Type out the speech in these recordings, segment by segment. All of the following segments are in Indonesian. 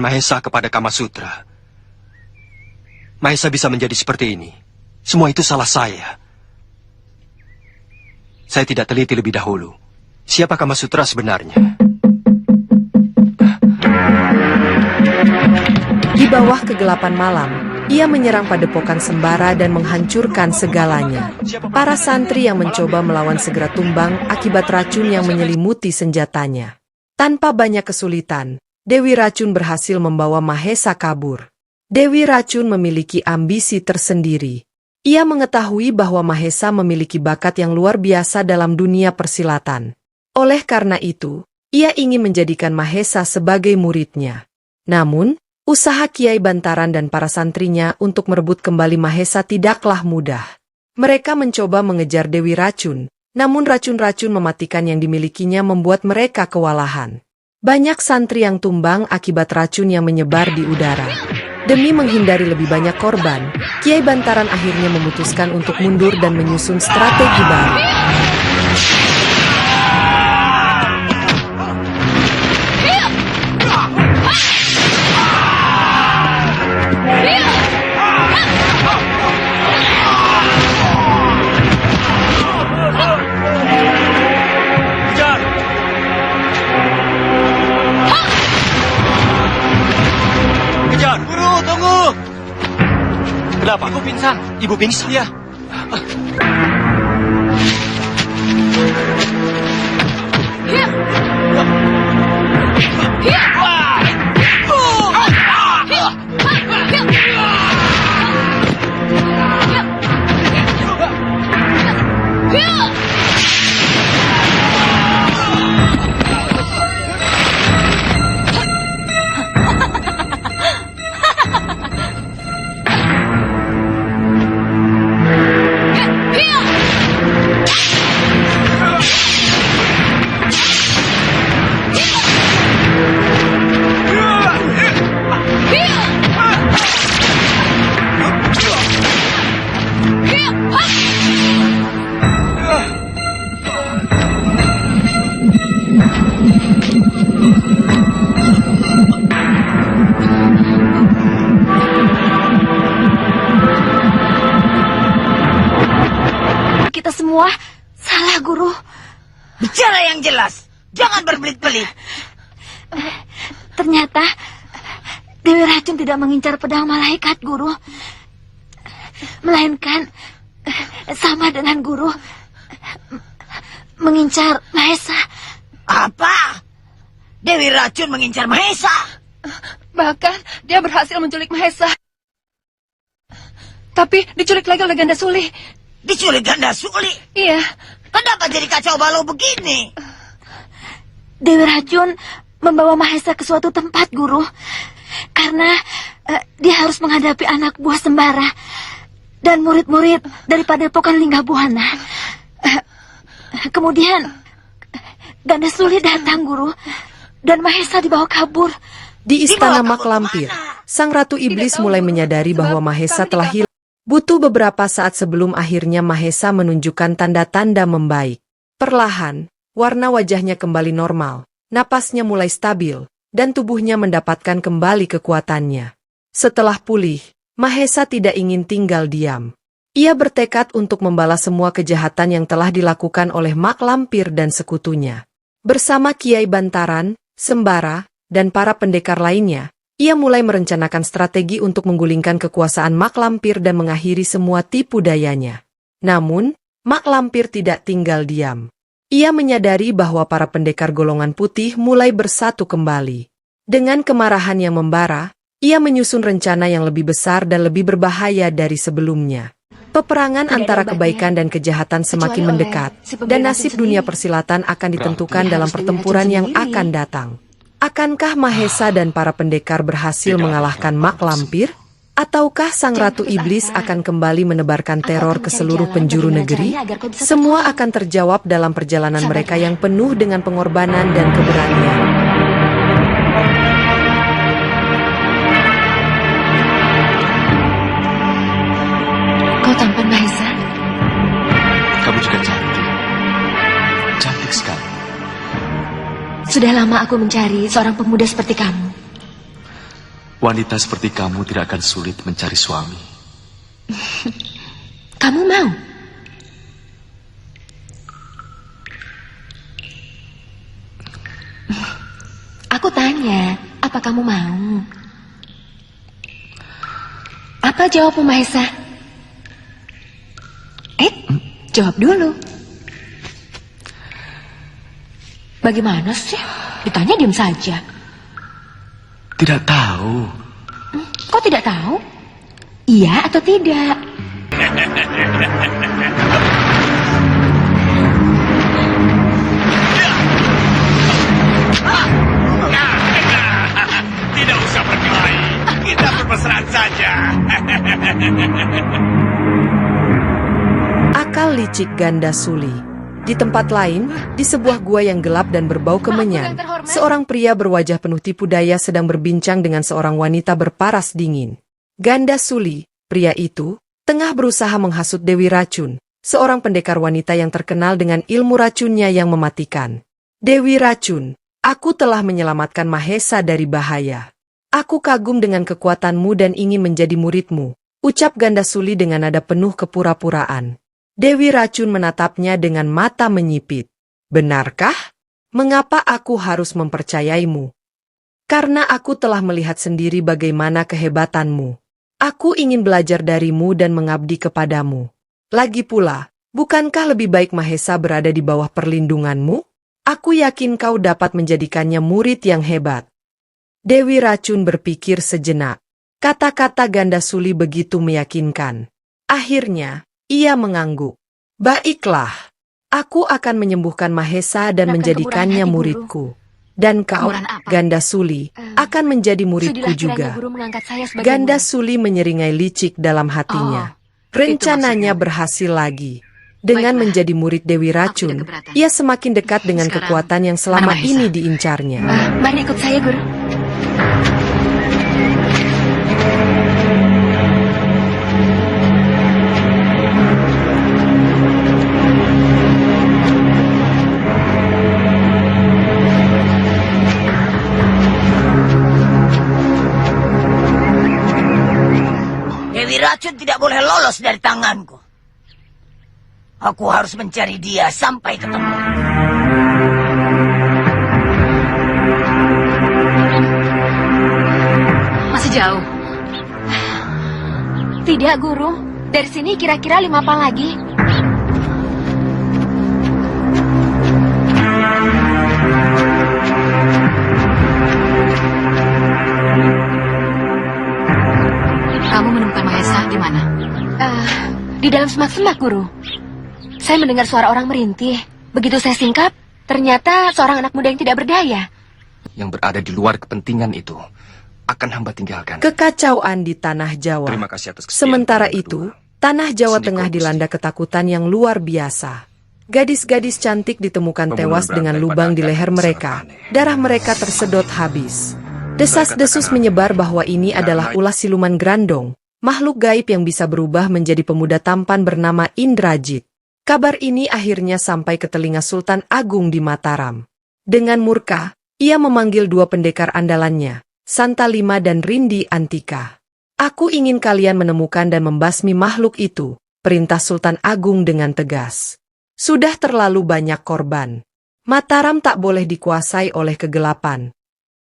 Mahesa kepada Kama Sutra. Mahesa bisa menjadi seperti ini. Semua itu salah saya. Saya tidak teliti lebih dahulu. Siapa Kama Sutra sebenarnya? Di bawah kegelapan malam, ia menyerang padepokan Sembara dan menghancurkan segalanya. Para santri yang mencoba melawan segera tumbang akibat racun yang menyelimuti senjatanya. Tanpa banyak kesulitan, Dewi Racun berhasil membawa Mahesa kabur. Dewi Racun memiliki ambisi tersendiri. Ia mengetahui bahwa Mahesa memiliki bakat yang luar biasa dalam dunia persilatan. Oleh karena itu, ia ingin menjadikan Mahesa sebagai muridnya. Namun, usaha Kiai Bantaran dan para santrinya untuk merebut kembali Mahesa tidaklah mudah. Mereka mencoba mengejar Dewi Racun, namun racun-racun mematikan yang dimilikinya membuat mereka kewalahan. Banyak santri yang tumbang akibat racun yang menyebar di udara. Demi menghindari lebih banyak korban, Kiai Bantaran akhirnya memutuskan untuk mundur dan menyusun strategi baru. Kenapa? Ibu pingsan. Ibu pingsan? Ya. Kita semua salah, Guru. Bicara yang jelas, jangan berbelit-belit. Ternyata Dewi Racun tidak mengincar pedang malaikat, Guru. Melainkan sama dengan Guru mengincar Mahesa. Apa? Dewi Racun mengincar Mahesa? Bahkan dia berhasil menculik Mahesa. Tapi diculik lagi oleh Ganda Suli. Diculik Ganda Suli? Iya. Kenapa jadi kacau balau begini? Dewi Racun membawa Mahesa ke suatu tempat, Guru. Karena dia harus menghadapi anak buah Sembara dan murid-murid dari Padepokan Linggabuana. Kemudian Ganda Suli datang, Guru, dan Mahesa dibawa kabur. Di Istana Mak Lampir, Sang Ratu Iblis mulai menyadari bahwa Mahesa telah hilang. Butuh beberapa saat sebelum akhirnya Mahesa menunjukkan tanda-tanda membaik. Perlahan, warna wajahnya kembali normal, napasnya mulai stabil, dan tubuhnya mendapatkan kembali kekuatannya. Setelah pulih, Mahesa tidak ingin tinggal diam. Ia bertekad untuk membalas semua kejahatan yang telah dilakukan oleh Mak Lampir dan sekutunya. Bersama Kiai Bantaran, Sembara, dan para pendekar lainnya, ia mulai merencanakan strategi untuk menggulingkan kekuasaan Mak Lampir dan mengakhiri semua tipu dayanya. Namun, Mak Lampir tidak tinggal diam. Ia menyadari bahwa para pendekar golongan putih mulai bersatu kembali. Dengan kemarahan yang membara, ia menyusun rencana yang lebih besar dan lebih berbahaya dari sebelumnya. Peperangan antara kebaikan dan kejahatan semakin mendekat, dan nasib dunia persilatan akan ditentukan dalam pertempuran yang akan datang. Akankah Mahesa dan para pendekar berhasil mengalahkan Mak Lampir? Ataukah Sang Ratu Iblis akan kembali menebarkan teror ke seluruh penjuru negeri? Semua akan terjawab dalam perjalanan mereka yang penuh dengan pengorbanan dan keberanian. Kau tampan, Mahesa. Kamu juga cantik. Cantik sekali. Sudah lama aku mencari seorang pemuda seperti kamu. wanita seperti kamu tidak akan sulit mencari suami. Kamu mau? Aku tanya, apa kamu mau? Apa jawabmu, Mahesa? Jawab dulu. Bagaimana sih? Ditanya diam saja. Tidak tahu. Kok tidak tahu? Iya atau tidak? Tidak usah berkelahi. Kita bermesraan saja. Akal licik Ganda Suli. Di tempat lain, di sebuah gua yang gelap dan berbau kemenyan, seorang pria berwajah penuh tipu daya sedang berbincang dengan seorang wanita berparas dingin. Ganda Suli, pria itu, tengah berusaha menghasut Dewi Racun, seorang pendekar wanita yang terkenal dengan ilmu racunnya yang mematikan. Dewi Racun, aku telah menyelamatkan Mahesa dari bahaya. Aku kagum dengan kekuatanmu dan ingin menjadi muridmu, ucap Ganda Suli dengan nada penuh kepura-puraan. Dewi Racun menatapnya dengan mata menyipit. Benarkah? Mengapa aku harus mempercayaimu? Karena aku telah melihat sendiri bagaimana kehebatanmu. Aku ingin belajar darimu dan mengabdi kepadamu. Lagi pula, bukankah lebih baik Mahesa berada di bawah perlindunganmu? Aku yakin kau dapat menjadikannya murid yang hebat. Dewi Racun berpikir sejenak. Kata-kata Ganda Suli begitu meyakinkan. Akhirnya, ia mengangguk. Baiklah, aku akan menyembuhkan Mahesa dan menjadikannya muridku. Dan kau, Ganda Suli, akan menjadi muridku juga. Ganda Suli menyeringai licik dalam hatinya. Rencananya berhasil lagi. Dengan menjadi murid Dewi Racun, ia semakin dekat dengan kekuatan yang selama ini diincarnya. Mari ikut saya, Guru. Dewi Racun tidak boleh lolos dari tanganku. Aku harus mencari dia sampai ketemu. Masih jauh. Tidak, Guru. Dari sini kira-kira 5 apa lagi? Kamu menemukan Mahesa di mana? Di dalam semak-semak, Guru. Saya mendengar suara orang merintih. Begitu saya singkap, ternyata seorang anak muda yang tidak berdaya. Yang berada di luar kepentingan itu akan hamba tinggalkan. Kekacauan di Tanah Jawa. Terima kasih atas kesediaan Sementara kalian itu, berdua. Tanah Jawa Sendiko tengah Gusti. dilanda ketakutan yang luar biasa. Gadis-gadis cantik ditemukan Pembunuhan tewas dengan berantai lubang pada di leher akan mereka. sangat aneh. Darah mereka tersedot habis. Desas-desus Mereka menyebar bahwa ini adalah ulah siluman Grandong, makhluk gaib yang bisa berubah menjadi pemuda tampan bernama Indrajit. Kabar ini akhirnya sampai ke telinga Sultan Agung di Mataram. Dengan murka, ia memanggil 2 pendekar andalannya, Santa Lima dan Rindi Antika. Aku ingin kalian menemukan dan membasmi makhluk itu, perintah Sultan Agung dengan tegas. Sudah terlalu banyak korban. Mataram tak boleh dikuasai oleh kegelapan.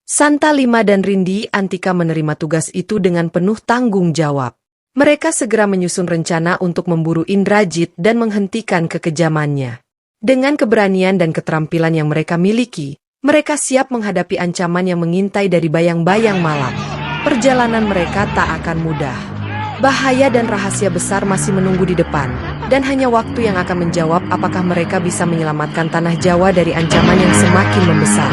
Santa Lima dan Rindi Antika menerima tugas itu dengan penuh tanggung jawab. Mereka segera menyusun rencana untuk memburu Indrajit dan menghentikan kekejamannya. Dengan keberanian dan keterampilan yang mereka miliki, mereka siap menghadapi ancaman yang mengintai dari bayang-bayang malam. Perjalanan mereka tak akan mudah. Bahaya dan rahasia besar masih menunggu di depan, dan hanya waktu yang akan menjawab apakah mereka bisa menyelamatkan Tanah Jawa dari ancaman yang semakin membesar.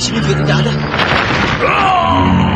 Di sini juga tidak ada.